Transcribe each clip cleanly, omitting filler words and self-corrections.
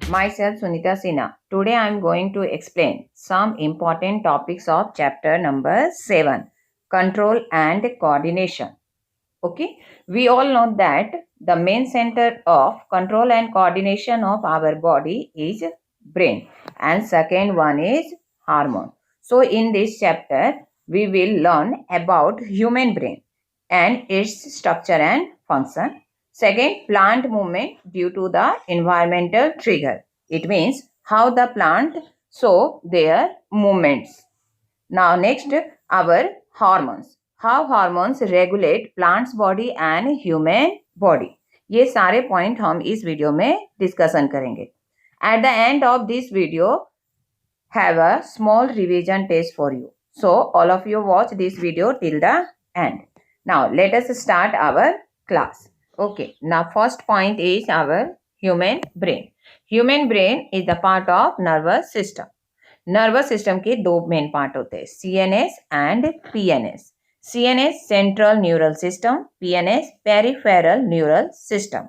Myself Sunita Sinha. Today I am going to explain some important topics of chapter number 7, Control and Coordination. Okay, we all know that the main center of control and coordination of our body is brain, and second one is hormone. So in this chapter we will learn about human brain and its structure and function. Second, plant movement due to the environmental trigger. It means how the plant show their movements. Now next, our hormones. How hormones regulate plants body and human body. ये सारे point हम इस video में discussion करेंगे. At the end of this video, have a small revision test for you. So all of you watch this video till the end. Now let us start our class. Okay, now first point is our human brain. Human brain is the part of nervous system. Nervous system के दो main part होते हैं, CNS and PNS. CNS central neural system, PNS peripheral neural system.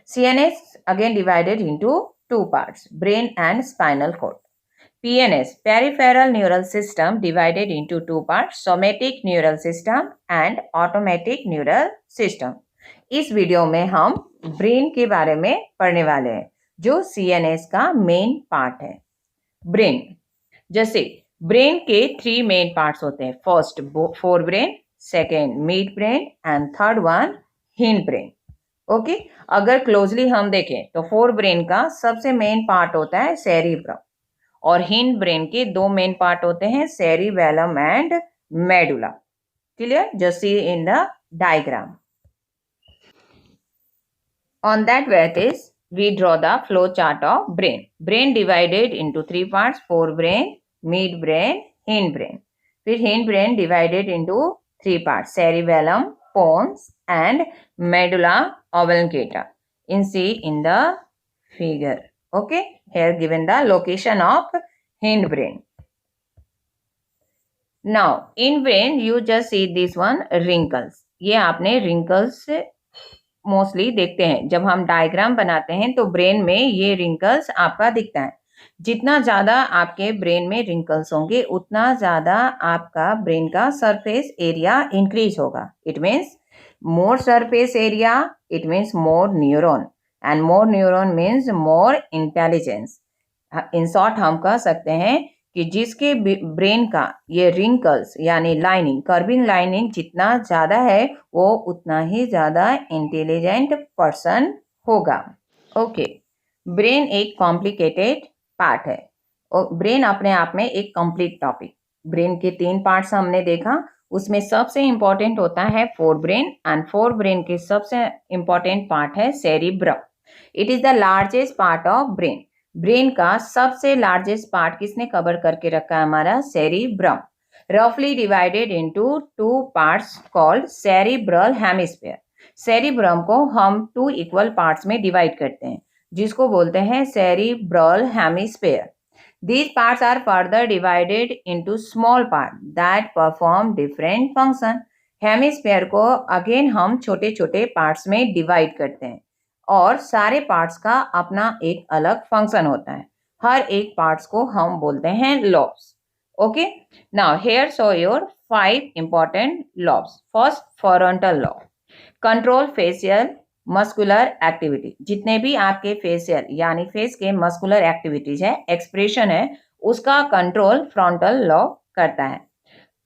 CNS again divided into two parts, brain and spinal cord. PNS peripheral neural system divided into two parts, somatic neural system and automatic neural system. इस video में हम brain के बारे में पढ़ने वाले हैं, जो सीएनएस का मेन पार्ट है. ब्रेन, जैसे ब्रेन के 3 मेन पार्ट्स होते हैं. First fore brain, second mid brain and third one hind brain. Okay, अगर क्लोजली हम देखें तो फोर ब्रेन का सबसे मेन पार्ट होता है सेरिब्रम, और हिंड ब्रेन के 2 मेन पार्ट होते हैं, cerebellum and medulla. Clear? Just see in the diagram. On that basis we draw the flow chart of brain. Brain divided into 3 parts, forebrain, midbrain, hindbrain. फिर hindbrain divided into 3 parts, cerebellum, pons and medulla oblongata. In the figure. Okay, here given the location of hindbrain. Now in brain you just see this one wrinkles. ये आपने wrinkles mostly देखते हैं. जब हम diagram बनाते हैं तो brain में ये रिंकल्स आपका दिखता है. जितना ज़्यादा आपके ब्रेन में रिंकल्स होंगे उतना ज़्यादा आपका ब्रेन का सरफेस एरिया इंक्रीज होगा. It means more surface area, it means more neuron, and more neuron means more intelligence. In short हम कह सकते हैं कि जिसके ब्रेन का ये रिंकल्स यानी लाइनिंग, कर्विंग लाइनिंग जितना ज़्यादा है वो उतना ही ज़्यादा इंटेलिजेंट पर्सन होगा. ओके, ब्रेन एक कॉम्प्लिकेटेड पार्ट है. ब्रेन अपने आप में एक कंप्लीट टॉपिक. ब्रेन के 3 पार्ट्स हमने देखा, उसमें सबसे इंपॉर्टेंट होता है fore brain, and fore brain के सबसे इंपॉर्टेंट पार्ट है cerebrum. It is the largest part of brain. Brain का सबसे लार्जेस्ट पार्ट किसने कवर करके रखा है? हमारा सेरिब्रम. रफली divided into 2 parts called cerebral hemisphere. Cerebrum को हम 2 इक्वल पार्ट्स में डिवाइड करते हैं, जिसको बोलते हैं cerebral hemisphere. These parts are further divided into small parts that perform different function. Hemisphere को अगेन हम छोटे छोटे पार्ट्स में डिवाइड करते हैं, और सारे पार्ट्स का अपना एक अलग फंक्शन होता है. हर एक पार्ट्स को हम बोलते हैं lobes. Okay, now here show your 5 important lobes. First, frontal lobe, control facial muscular activity. जितने भी आपके फेशियल यानी फेस के मस्कुलर एक्टिविटीज है, एक्सप्रेशन है, उसका कंट्रोल फ्रंटल लॉब करता है.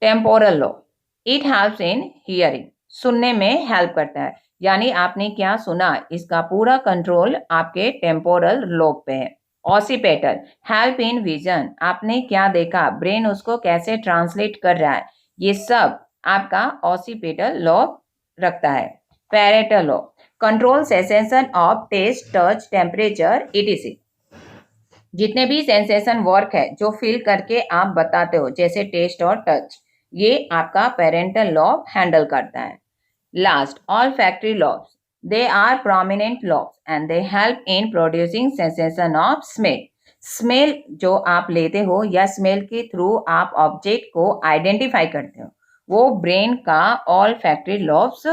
Temporal lobe, it helps in hearing. सुनने में हेल्प करता है, यानी आपने क्या सुना इसका पूरा कंट्रोल आपके टेम्पोरल लोब पे है. ऑसिपेटल, हेल्प इन विजन. आपने क्या देखा, ब्रेन उसको कैसे ट्रांसलेट कर रहा है, ये सब आपका ऑसिपेटल लोब रखता है. Parietal lobe, control sensation of taste, touch, temperature, etc. जितने भी सेंसेशन वर्क है जो फील करके आप बताते हो, जैसे टेस्ट और टच, ये आपका पैरेंटल लोब हैंडल करता है. Last, olfactory lobes. They are prominent lobes and they help in producing sensation of smell. Smell जो आप लेते हो या स्मेल के थ्रू आप ऑब्जेक्ट को आइडेंटिफाई करते हो, वो ब्रेन का olfactory lobes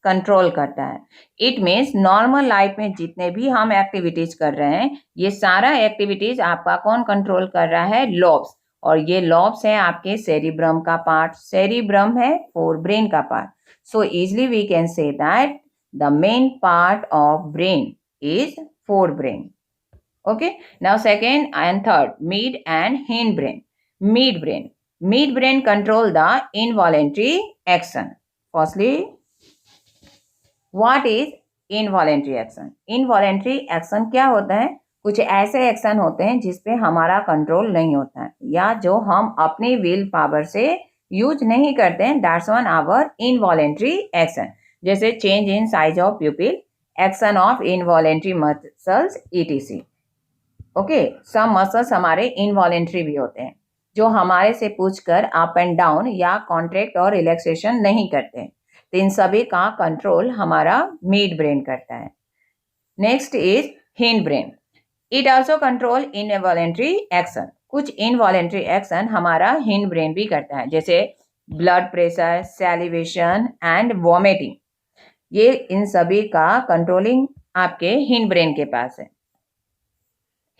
कंट्रोल करता है। इट मीन्स नॉर्मल लाइफ में जितने भी हम एक्टिविटीज कर रहे हैं, ये सारा एक्टिविटीज आपका कौन कंट्रोल कर रहा है? लोब्स। और ये लोब्स है आपके सेरिब्रम का पार्ट। सेरिब्रम है फोरब्रेन का part. So easily we can say that the main part of brain is forebrain. Okay, now second and third, mid and hindbrain. Midbrain. Midbrain control the involuntary action. Firstly, what is involuntary action? Involuntary action क्या होता है? कुछ ऐसे action होते हैं जिसपे हमारा control नहीं होता है या जो हम अपनी विल पावर से यूज नहीं करते हैं. That's one hour involuntary action. जैसे change in size of pupil, action of involuntary muscles etc. Okay, some muscles हमारे इनवॉलेंट्री भी होते हैं जो हमारे से पूछकर अप एंड डाउन या कॉन्ट्रैक्ट और रिलैक्सेशन नहीं करते. तो इन सभी का कंट्रोल हमारा मिड ब्रेन करता है. Next is hind brain. It also control involuntary action. कुछ इनवॉलेंट्री एक्शन हमारा हिंड ब्रेन भी करता है, जैसे blood pressure, salivation and vomiting. ये इन सभी का कंट्रोलिंग आपके हिंड ब्रेन के पास है.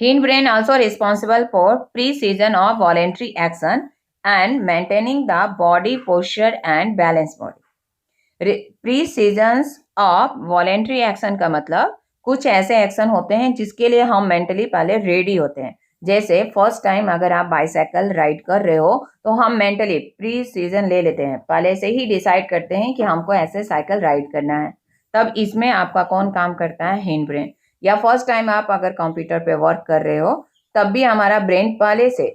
Hindbrain also responsible for precision of voluntary action and maintaining the body posture and balance body. Precisions of voluntary action का मतलब कुछ ऐसे एक्शन होते हैं जिसके लिए हम मेंटली पहले रेडी होते हैं. जैसे फर्स्ट टाइम अगर आप बाइसाइकिल राइड कर रहे हो तो हम मेंटली प्री सीजन ले लेते हैं, पहले से ही डिसाइड करते हैं कि हमको ऐसे साइकिल राइड करना है. तब इसमें आपका कौन काम करता है? Hind brain. या फर्स्ट टाइम आप अगर कंप्यूटर पे वर्क कर रहे हो तब भी हमारा ब्रेन पहले से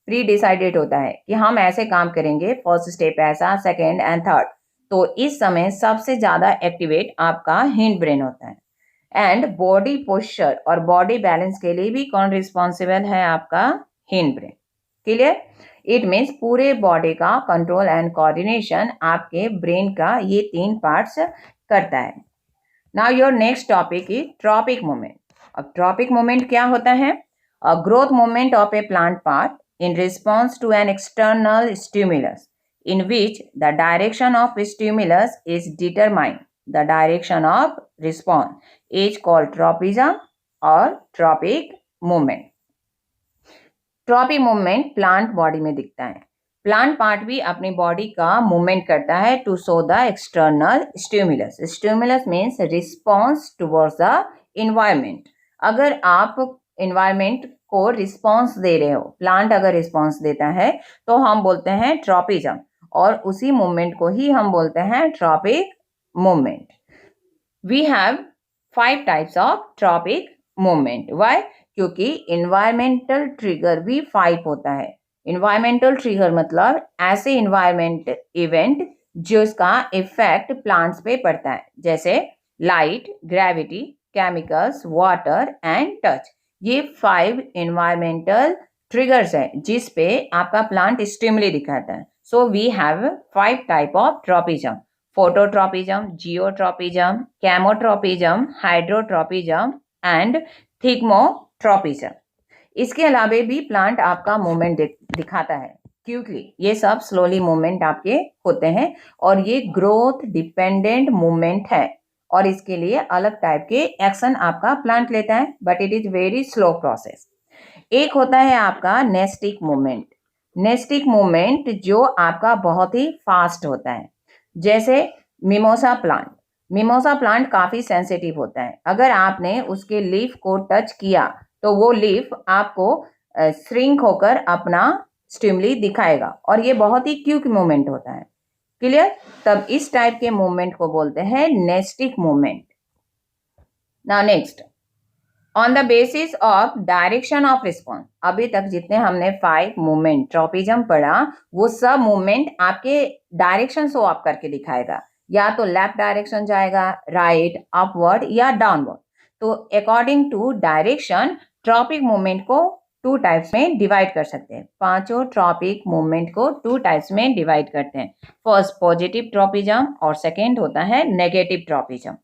प्री डिसाइडेड होता है कि हम ऐसे काम करेंगे, फर्स्ट स्टेप ऐसा, सेकेंड एंड थर्ड. तो इस समय सबसे ज्यादा एक्टिवेट आपका हिंड ब्रेन होता है. एंड बॉडी पोस्चर और बॉडी बैलेंस के लिए भी कौन रिस्पॉन्सिबल है? आपका hind brain. Clear? It means पूरे बॉडी का कंट्रोल एंड कोऑर्डिनेशन आपके ब्रेन का ये 3 पार्ट्स करता है. Now your next topic is tropic movement. अब ट्रॉपिक मूवमेंट क्या होता है? A growth movement of a plant part in response to an external stimulus in which the direction of stimulus is determined. The direction of response is called tropism or tropic movement. Tropic movement plant body में दिखता है. Plant part भी अपनी body का movement करता है to show the external stimulus. Stimulus means response towards the environment. अगर आप इन्वायरमेंट को रिस्पॉन्स दे रहे हो, प्लांट अगर रिस्पॉन्स देता है तो हम बोलते हैं ट्रॉपिज्म, और उसी मूवमेंट को ही हम बोलते हैं tropic movement. We have 5 types of tropic movement. Why? क्योंकि इन्वायरमेंटल ट्रिगर भी 5 होता है. इन्वायरमेंटल ट्रिगर मतलब ऐसे इन्वायरमेंट इवेंट जिसका इफेक्ट प्लांट्स पे पड़ता है, जैसे light, gravity, chemicals, water and touch. ये 5 इन्वायरमेंटल ट्रिगर्स है जिस पे आपका प्लांट स्टिमुली दिखाता है. So we have 5 type of tropism: phototropism, geotropism, chemotropism, hydrotropism and thigmotropism. इसके अलावा भी प्लांट आपका मूवमेंट दिखाता है, क्योंकि ये सब स्लोली मूवमेंट आपके होते हैं और ये ग्रोथ डिपेंडेंट मूवमेंट है और इसके लिए अलग टाइप के एक्शन आपका प्लांट लेता है, but it is very slow process. एक होता है आपका नेस्टिक मूवमेंट. नेस्टिक मूवमेंट जो आपका बहुत ही फास्ट होता है, जैसे मिमोसा प्लांट. मिमोसा प्लांट काफ़ी सेंसिटिव होता है. अगर आपने उसके लीफ को टच किया तो वो लीफ आपको श्रिंक होकर अपना स्टिमुली दिखाएगा और ये बहुत ही क्विक मूवमेंट होता है. क्लियर? तब इस टाइप के मूवमेंट को बोलते हैं nastic movement. Now next, on the basis of direction of response. अभी तक जितने हमने 5 मूवमेंट ट्रॉपिज्म पढ़ा वो सब मूवमेंट आपके डायरेक्शन शो अप करके दिखाएगा. या तो लेफ्ट डायरेक्शन जाएगा, राइट, अपवर्ड या डाउनवर्ड. तो according to direction tropic movement को 2 टाइप्स में डिवाइड कर सकते हैं. 5 ट्रॉपिक मूवमेंट को 2 टाइप्स में डिवाइड करते हैं. फर्स्ट पॉजिटिव ट्रॉपिज्म और सेकेंड होता है negative tropism.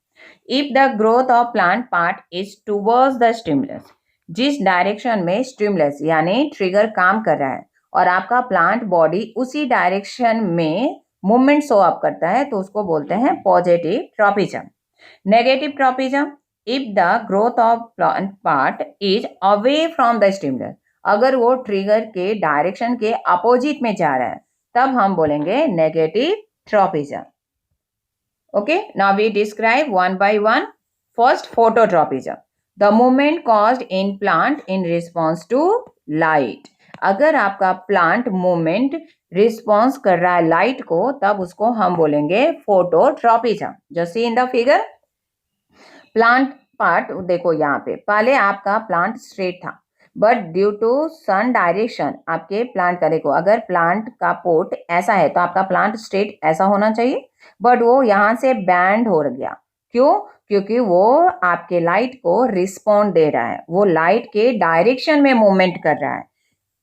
If the growth of plant part is towards the stimulus, जिस डायरेक्शन में स्टिमुलस यानी ट्रिगर काम कर रहा है और आपका प्लांट बॉडी उसी डायरेक्शन में मूवमेंट शो अप करता है तो उसको बोलते हैं positive tropism. Negative tropism, if the growth of plant part is away from the stimulus, अगर वो ट्रिगर के डायरेक्शन के अपोजिट में जा रहा है तब हम बोलेंगे negative tropism. Okay, now we describe one by one. First, phototropism, the movement caused in plant in response to light. अगर आपका प्लांट मूवमेंट रिस्पॉन्स कर रहा है लाइट को तब उसको हम बोलेंगे फोटोट्रॉपिज्म। जो see in the figure, plant part देखो यहाँ पे, पहले आपका प्लांट स्ट्रेट था but due to sun direction आपके प्लांट का, देखो अगर प्लांट का पोट ऐसा है तो आपका प्लांट स्ट्रेट ऐसा होना चाहिए, बट वो यहाँ से बैंड हो गया। क्यों? क्योंकि वो आपके लाइट को रिस्पॉन्ड दे रहा है, वो लाइट के डायरेक्शन में मूवमेंट कर रहा है,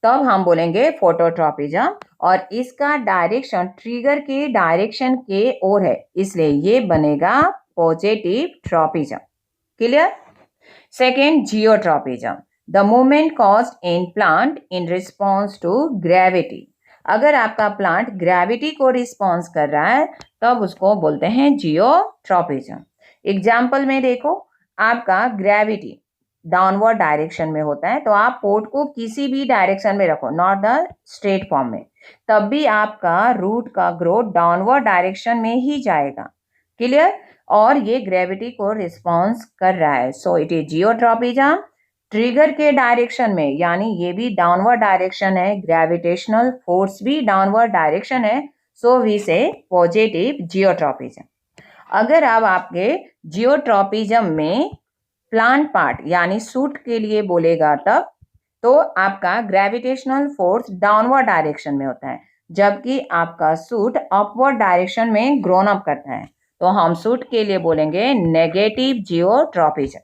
तब हम बोलेंगे फोटोट्रॉपिज्म। और इसका डायरेक्शन ट्रिगर के डायरेक्शन के ओर है, इसलिए ये बनेगा positive tropism. Clear? Second, geotropism, the movement caused in plant in response to gravity. अगर आपका प्लांट ग्रेविटी को रिस्पॉन्स कर रहा है तब उसको बोलते हैं जियोट्रॉपिज्म। एग्जाम्पल में देखो, आपका ग्रेविटी डाउनवर्ड डायरेक्शन में होता है तो आप पोट को किसी भी डायरेक्शन में रखो, नॉट द स्ट्रेट फॉर्म में, तब भी आपका रूट का ग्रोथ डाउनवर्ड डायरेक्शन में ही जाएगा। क्लियर? और ये ग्रेविटी को रिस्पॉन्स कर रहा है, so it is geotropism. Trigger के डायरेक्शन में, यानी ये भी डाउनवर्ड डायरेक्शन है, ग्रेविटेशनल फोर्स भी डाउनवर्ड डायरेक्शन है, सो वी से पॉजिटिव जियोट्रॉपिज्म। अगर अब आपके जियोट्रॉपिज्म में प्लांट पार्ट यानी सूट के लिए बोलेगा तब तो आपका ग्रेविटेशनल फोर्स डाउनवर्ड डायरेक्शन में होता है, जबकि आपका सूट अपवर्ड डायरेक्शन में ग्रोन अप करता है, तो हम सूट के लिए बोलेंगे negative geotropism.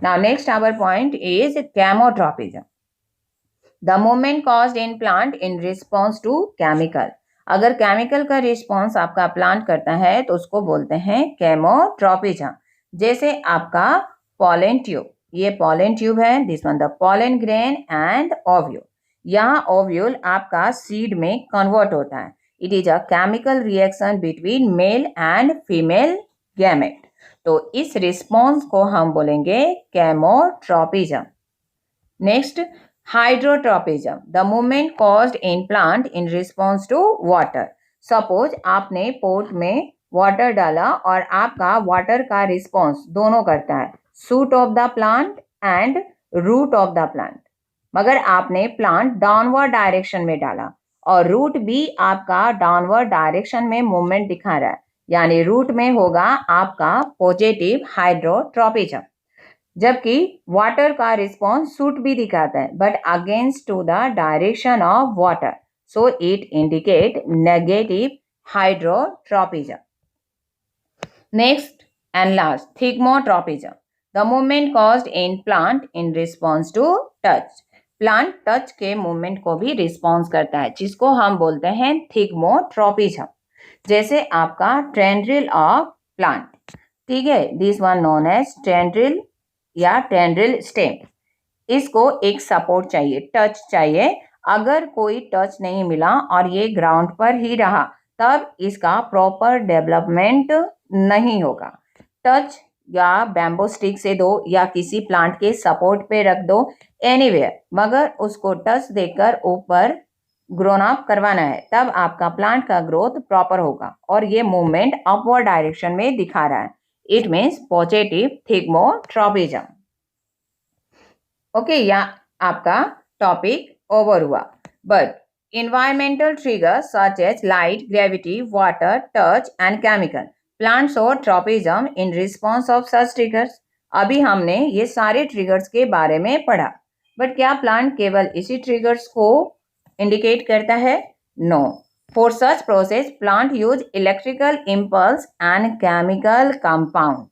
Now next our point is chemotropism, the movement caused in plant in response to chemical. अगर केमिकल का रिस्पॉन्स आपका प्लांट करता है तो उसको बोलते हैं केमोट्रॉपिज्म। जैसे आपका पॉलन ट्यूब, ये पॉलन ट्यूब है, this one the pollen grain and ovule. यहाँ ओव्यूल आपका सीड में कन्वर्ट होता है, it is a chemical reaction between male and female gamete, तो इस रिस्पॉन्स को हम बोलेंगे chemotropism. Next, hydrotropism, the movement caused in plant in response to water. Suppose आपने पोट में वाटर डाला और आपका वाटर का रिस्पॉन्स दोनों करता है, shoot of the plant and root of the plant, मगर आपने प्लांट डाउनवर्ड डायरेक्शन में डाला और रूट भी आपका डाउनवर्ड डायरेक्शन में मूवमेंट दिखा रहा है, यानी रूट में होगा आपका पॉजिटिव हाइड्रोट्रॉपिज्म, जबकि वाटर का रिस्पॉन्स सूट भी दिखाता है but against to the direction of water, so it indicate negative hydrotropism. Next and last, thigmotropism, the movement caused in plant in response to touch. Plant touch के movement को भी response करता है, जिसको हम बोलते हैं थिग्मोट्रॉपिज्म। जैसे आपका टेंड्रिल ऑफ प्लांट, ठीक है, this one known as tendril या टेंड्रिल स्टेम। इसको एक सपोर्ट चाहिए, टच चाहिए। अगर कोई टच नहीं मिला और ये ग्राउंड पर ही रहा तब इसका प्रॉपर डेवलपमेंट नहीं होगा। टच या बैम्बो स्टिक से दो या किसी प्लांट के सपोर्ट पे रख दो, एनीवेयर, मगर उसको टच देकर ऊपर ग्रोन अप करवाना है, तब आपका प्लांट का ग्रोथ प्रॉपर होगा और ये मूवमेंट अपवर्ड डायरेक्शन में दिखा रहा है, it means positive thigmotropism. Okay, यहाँ आपका टॉपिक ओवर हुआ। But environmental triggers such as light, gravity, water, touch and chemical plants show tropism in response of such triggers। अभी हमने ये सारे ट्रिगर्स के बारे में पढ़ा, बट क्या प्लांट केवल इसी ट्रिगर्स को इंडिकेट करता है? No, for such process plant use electrical impulse and chemical compound.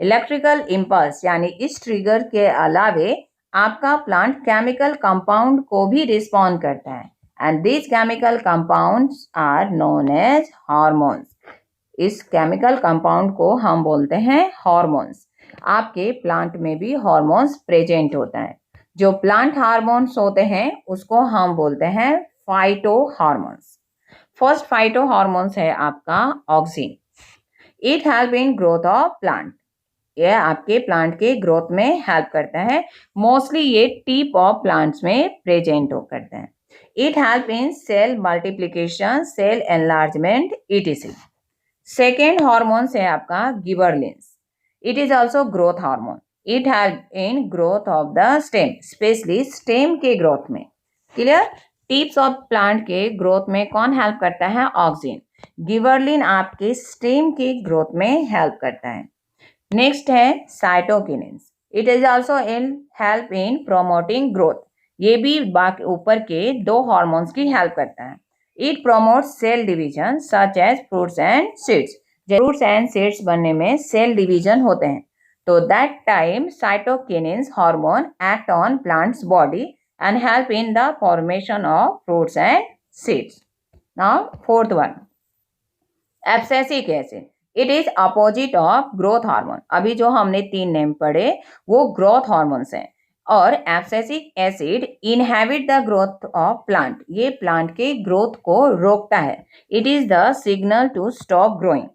Electrical impulse यानी इस ट्रिगर के अलावे आपका प्लांट केमिकल कंपाउंड को भी रिस्पॉन्ड करता है, and these chemical compounds are known as hormones। इस केमिकल कंपाउंड को हम बोलते हैं हॉर्मोन्स। आपके प्लांट में भी हॉर्मोन्स प्रेजेंट होता है, जो प्लांट हार्मोन्स होते हैं उसको हम बोलते हैं phyto hormones. First phyto hormones है आपका auxin. It help in growth of plant, यह आपके प्लांट के ग्रोथ में हेल्प करता है। मोस्टली ये टिप ऑफ प्लांट्स में प्रेजेंट हो करते हैं। It help in cell multiplication, cell enlargement etc। Second hormones है आपका gibberellins. It is also growth hormone. It help in growth of the stem, specially stem के ग्रोथ में। Clear? Tips of plant के growth में कौन help करता है? Auxin. Gibberellin आपके स्टेम के ग्रोथ में हेल्प करता है। नेक्स्ट है cytokinins. It is also in help in promoting growth, ये भी ऊपर के दो हॉर्मोन्स की हेल्प करता है। It promotes cell division such as fruits and seeds, fruits and seeds बनने में सेल डिवीजन होते हैं, तो that time cytokinins hormone act on plants body and help in the formation of fruits and seeds. Now fourth one, abscisic acid. It is opposite of growth hormone. अभी जो हमने तीन name पढ़े वो growth hormones हैं, और abscisic acid inhibit the growth of plant, ये plant के growth को रोकता है। It is the signal to stop growing.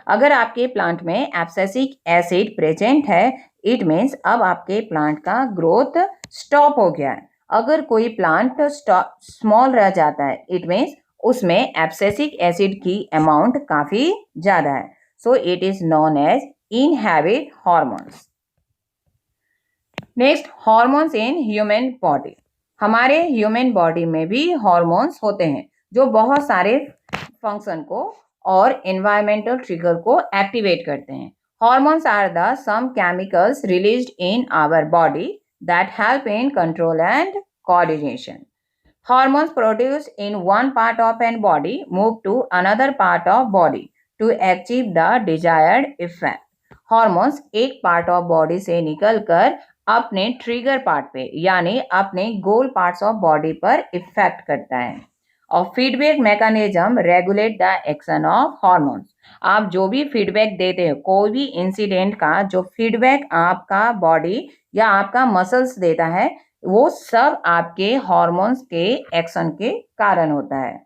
अगर आपके प्लांट में एब्सेसिक एसिड प्रेजेंट है, इट मीन्स अब आपके प्लांट का ग्रोथ स्टॉप हो गया है। अगर कोई प्लांट स्मॉल रह जाता है, इट मीन्स उसमें एब्सेसिक एसिड की अमाउंट काफी ज्यादा है, so it is known as inhibit hormones. Next, hormones in human body. हमारे ह्यूमन बॉडी में भी हॉर्मोन्स होते हैं जो बहुत सारे फंक्शन को और एनवायरमेंटल ट्रिगर को एक्टिवेट करते हैं। Hormones are the some chemicals released in our body that help in control and coordination. Hormones produce in one part of an body move to another part of body to achieve the desired effect. Hormones एक part of body से निकलकर अपने trigger part पे यानी अपने goal parts of body पर effect करता है। और feedback mechanism regulate the action of hormones. आप जो भी फीडबैक देते हो, कोई भी इंसिडेंट का जो फीडबैक आपका बॉडी या आपका मसल्स देता है, वो सब आपके हॉर्मोन्स के एक्शन के कारण होता है।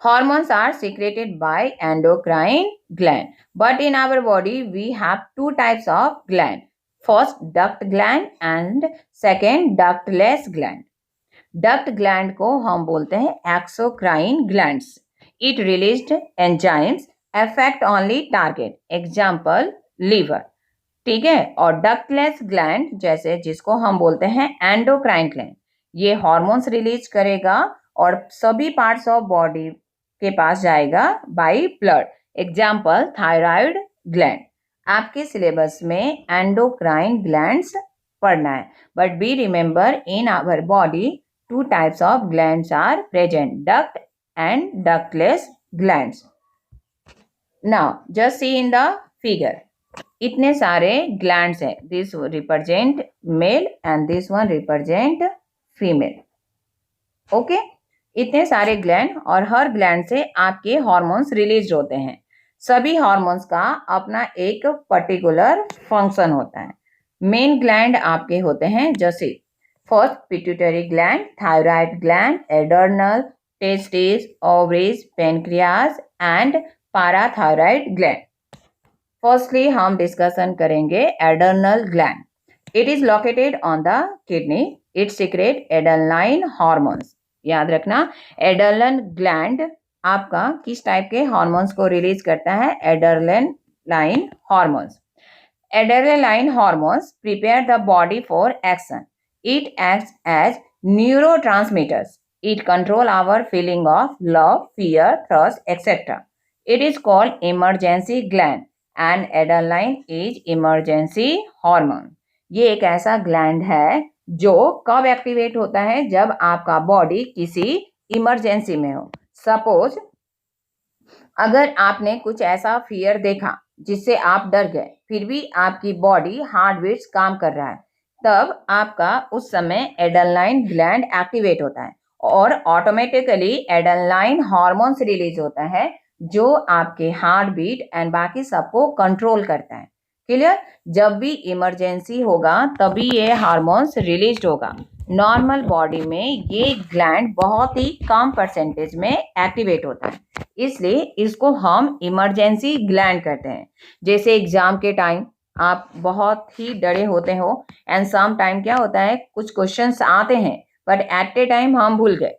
Hormones are secreted by endocrine gland, but in our body we have two types of gland. First, duct gland and second, ductless gland. Duct gland को हम बोलते हैं exocrine glands. It released enzymes affect only target. Example, liver. ठीक है? और ductless gland जैसे जिसको हम बोलते हैं endocrine gland, ये हॉर्मोन्स रिलीज करेगा और सभी पार्ट्स ऑफ बॉडी के पास जाएगा by blood. Example, thyroid gland. आपके सिलेबस में एंडोक्राइन ग्लैंड्स पढ़ना है, but be remember in our body two types of glands are present, duct and ductless glands. Now just see in the figure, इतने सारे glands हैं, this represent male and this one represent female. Okay, इतने सारे gland और हर gland से आपके hormones release होते हैं। सभी हॉर्मोन्स का अपना एक पर्टिकुलर फंक्शन होता है। मेन ग्लैंड आपके होते हैं जैसे first pituitary gland, thyroid gland, adrenal, testis, ovaries, pancreas and parathyroid gland. Firstly हम डिस्कशन करेंगे adrenal gland. It is located on the kidney. It secrete adrenaline hormones. याद रखना, एडर्नल ग्लैंड आपका किस टाइप के हॉर्मोन्स को रिलीज करता है? Adrenaline hormones. Adrenaline hormones prepare the body for action. It acts as neurotransmitters. It control our feeling of love, fear, trust etcetera. It is called emergency gland and adrenaline is emergency hormone. ये एक ऐसा gland है जो कब activate होता है? जब आपका बॉडी किसी इमरजेंसी में हो। सपोज अगर आपने कुछ ऐसा फियर देखा जिससे आप डर गए, फिर भी आपकी बॉडी हार्ट बीट्स काम कर रहा है, तब आपका उस समय एड्रेनालाइन ग्लैंड एक्टिवेट होता है और ऑटोमेटिकली एड्रेनालाइन हार्मोन्स रिलीज होता है जो आपके हार्ट बीट एंड बाकी सबको कंट्रोल करता है। क्लियर? जब भी इमरजेंसी होगा तभी ये हार्मोन्स रिलीज होगा। नॉर्मल बॉडी में ये ग्लैंड बहुत ही कम परसेंटेज में एक्टिवेट होता है, इसलिए इसको हम इमरजेंसी ग्लैंड कहते हैं। जैसे एग्जाम के टाइम आप बहुत ही डरे होते हो एंड सम टाइम क्या होता है, कुछ क्वेश्चंस आते हैं बट एट ए टाइम हम भूल गए,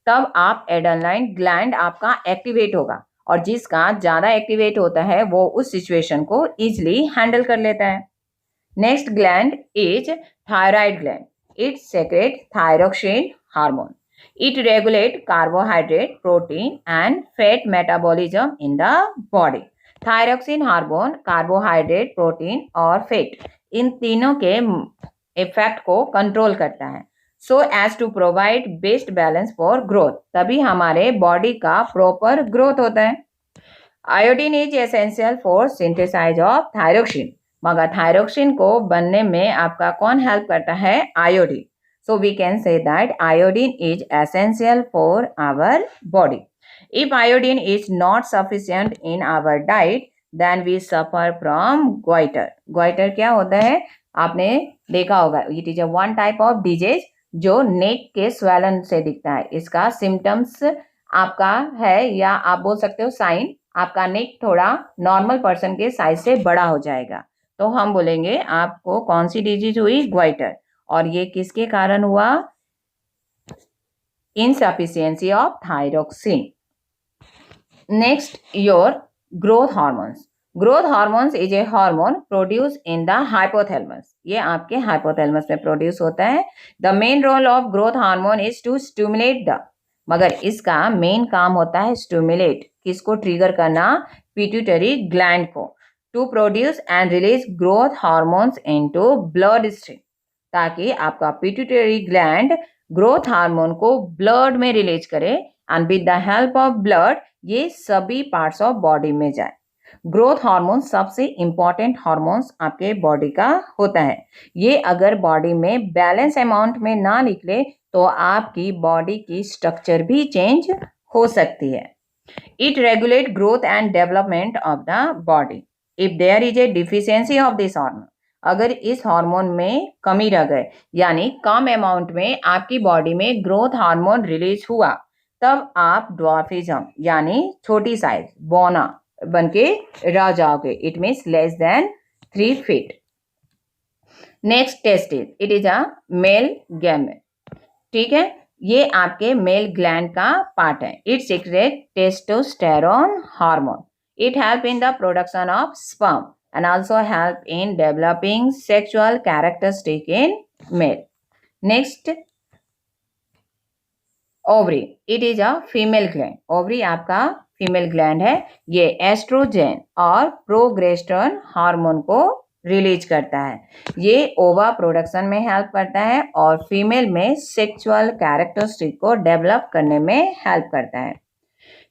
तब आप एड्रेनालाइन ग्लैंड आपका एक्टिवेट होगा और जिसका ज़्यादा एक्टिवेट होता है वो उस सिचुएशन को ईजिली हैंडल कर लेता है। Next gland is thyroid gland. It secretes thyroxine hormone. It regulates carbohydrate, protein, and fat metabolism in the body. Thyroxine hormone carbohydrate, protein और फैट इन तीनों के इफेक्ट को कंट्रोल करता है, so as to provide best balance for growth. तभी हमारे बॉडी का प्रॉपर ग्रोथ होता है। Iodine is essential for synthesize of thyroxine, मगर थायरोक्सिन को बनने में आपका कौन हेल्प करता है? Iodine. So we can say that iodine is essential for our body. If iodine is not sufficient in our diet then we suffer from goiter. Goiter क्या होता है? आपने देखा होगा, it is a one type of disease जो neck के swollen से दिखता है। इसका सिम्टम्स आपका है, या आप बोल सकते हो साइन, आपका नेक थोड़ा नॉर्मल पर्सन के साइज से बड़ा हो जाएगा। तो हम बोलेंगे आपको कौन सी डिजीज हुई? ग्वाइटर। और ये किसके कारण हुआ? Insufficiency of thyroxine. Next, your growth hormones. Growth hormones is a hormone produce in the hypothalamus. ये आपके हाइपोथैलेमस में प्रोड्यूस होता है। The main role of growth hormone is to stimulate the, मगर इसका मेन काम होता है स्टिमुलेट, किसको ट्रिगर करना? पिट्यूटरी ग्लैंड को, to produce and release growth hormones into blood stream, ताकि आपका पिट्यूटरी ग्लैंड ग्रोथ हार्मोन को ब्लड में रिलीज करे and with the help of blood ये सभी पार्ट्स ऑफ बॉडी में जाए। ग्रोथ हार्मोन सबसे इंपॉर्टेंट हार्मोन्स आपके बॉडी का होता है। ये अगर बॉडी में बैलेंस अमाउंट में ना निकले तो आपकी बॉडी की स्ट्रक्चर भी चेंज हो सकती है। It regulate growth and development of the body. If there is a deficiency of this hormone, अगर इस हार्मोन में कमी रह गए, यानी कम अमाउंट में आपकी बॉडी में ग्रोथ हार्मोन रिलीज हुआ, तब आप ड्वार्फिज्म यानी छोटी साइज बौना बनके रह जाओगे। It means less than 3 feet. Next testis, it is a male gamete. ठीक है, ये आपके मेल ग्लैंड का पार्ट है। It secret testosterone hormone. It help in the production of sperm and also help in developing sexual characteristic in male. Next, ovary. It is a female gland. ovary आपका female gland है। ये estrogen और progesterone hormone को release करता है। ये ओवा production में हेल्प करता है और फीमेल में सेक्सुअल कैरेक्टरिस्टिक को डेवलप करने में हेल्प करता है।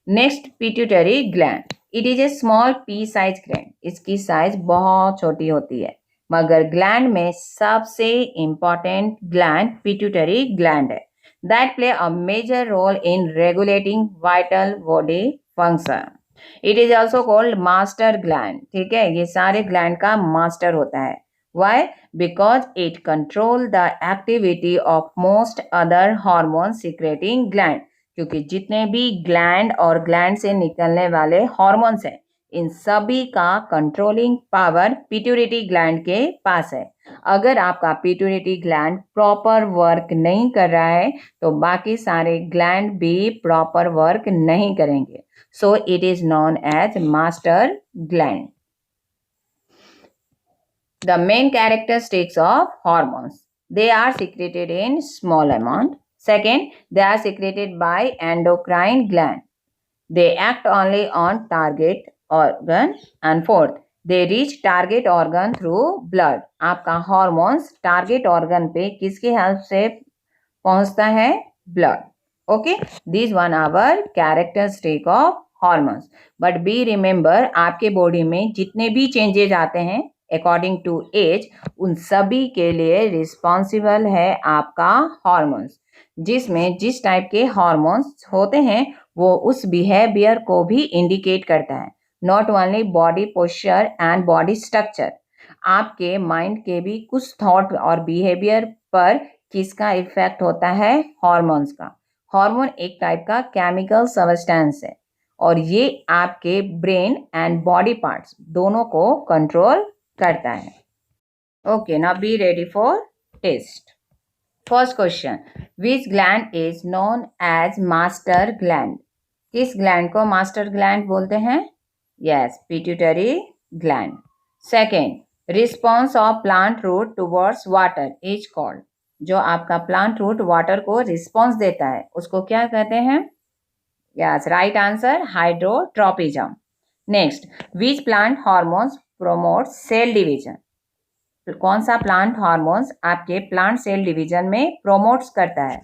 Next, pituitary gland. It is a small pea size gland. इसकी साइज बहुत छोटी होती है, मगर ग्लैंड में सबसे इंपॉर्टेंट ग्लैंड पिट्यूटरी ग्लैंड है, that play a major role in regulating vital body function. It is also called master gland. ठीक है, ये सारे ग्लैंड का मास्टर होता है। Why? Because it control the activity of most other hormone secreting gland, क्योंकि जितने भी ग्लैंड और ग्लैंड से निकलने वाले हार्मोन्स हैं, इन सभी का कंट्रोलिंग पावर पिट्यूटरी ग्लैंड के पास है। अगर आपका पिट्यूटरी ग्लैंड प्रॉपर वर्क नहीं कर रहा है तो बाकी सारे ग्लैंड भी प्रॉपर वर्क नहीं करेंगे। So it is known as master gland. The main characteristics of hormones. They are secreted in small amount. Second, they are secreted by endocrine gland. They act only on target organ. And fourth, they reach target organ through blood. आपका hormones target organ पे किसकी help से पहुंचता है? Blood. Okay, these one are characteristic of hormones. But be remember, आपके body में जितने भी चेंजेस आते हैं अकॉर्डिंग टू एज, उन सभी के लिए रिस्पॉन्सिबल है आपका हार्मोन्स। जिसमें जिस टाइप के हार्मोन्स होते हैं वो उस बिहेवियर को भी इंडिकेट करता है। Not only body posture and body structure, आपके माइंड के भी कुछ थॉट और बिहेवियर पर किसका इफेक्ट होता है? हॉर्मोन्स का। हार्मोन एक टाइप का केमिकल सब्सटेंस है और ये आपके ब्रेन एंड बॉडी पार्ट्स दोनों को कंट्रोल करता है। Okay, now be ready for test. First question, which gland is known as master gland? किस ग्लैंड को मास्टर ग्लैंड बोलते हैं? Yes, pituitary gland. Second, response of plant root towards water is called? जो आपका plant root water को response देता है उसको क्या कहते हैं? Yes, right answer, hydrotropism. Next, which plant hormones promote cell division? कौन सा प्लांट हार्मोन्स आपके प्लांट सेल डिवीजन में प्रोमोट्स करता है?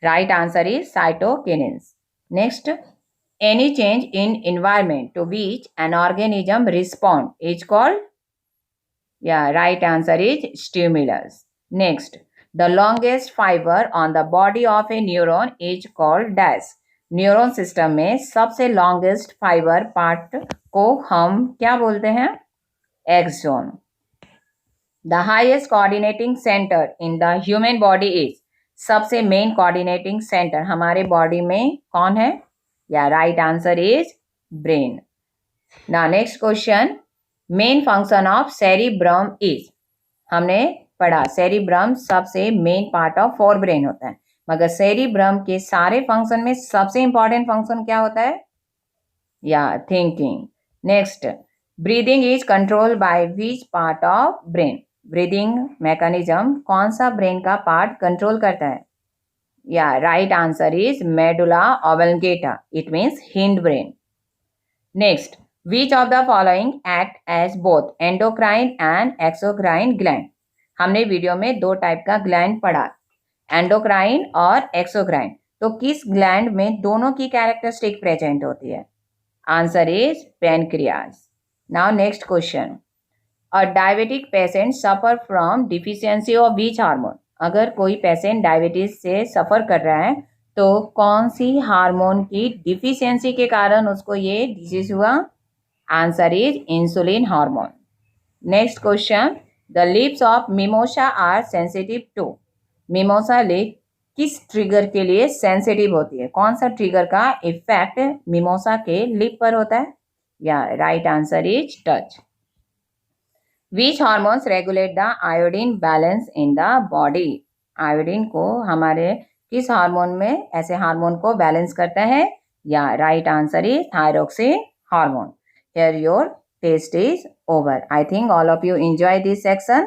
Right answer is cytokinins. Next, any change in environment to which an organism respond is called? Yeah, right answer is stimulus. Next, the longest fiber on the body of a neuron is called dash. Neuron system में सबसे longest fibre part को हम क्या बोलते हैं? Axon. The highest coordinating centre in the human body is? सबसे main coordinating centre हमारे body में कौन है? या right answer is brain. Now next question, main function of cerebrum is? हमने पढ़ा सेरिब्रम सबसे main part of forebrain होता है, मगर सेरिब्रम के सारे फंक्शन में सबसे इंपॉर्टेंट फंक्शन क्या होता है? या thinking. Next, breathing is control by which part of brain? Breathing mechanism कौन सा ब्रेन का पार्ट कंट्रोल करता है? Yeah, right answer is medulla oblongata. It means hindbrain. Next, which of the following act as both endocrine and exocrine gland? हमने video में दो type का gland पढ़ा, एंडोक्राइन और एक्सोक्राइन। तो किस ग्लैंड में दोनों की कैरेक्टरिस्टिक प्रेजेंट होती है? Answer is pancreas. Now next question, a diabetic patient suffer from deficiency of which hormone? अगर कोई पेशेंट डायबिटीज से सफ़र कर रहा है तो कौन सी हार्मोन की डिफिशियंसी के कारण उसको ये डिजीज हुआ? Answer is insulin hormone. Next question, the lips of mimosa are sensitive to? Mimosa lip किस ट्रिगर के लिए सेंसिटिव होती है? कौन सा ट्रिगर का इफेक्ट मिमोसा के लिप पर होता है? या right answer is touch. Which hormones regulate the iodine balance in the body? Iodine को हमारे किस हार्मोन में ऐसे हार्मोन को बैलेंस करता है? या right answer is thyroxine hormone. Here your test is over. I think all of you enjoy this section.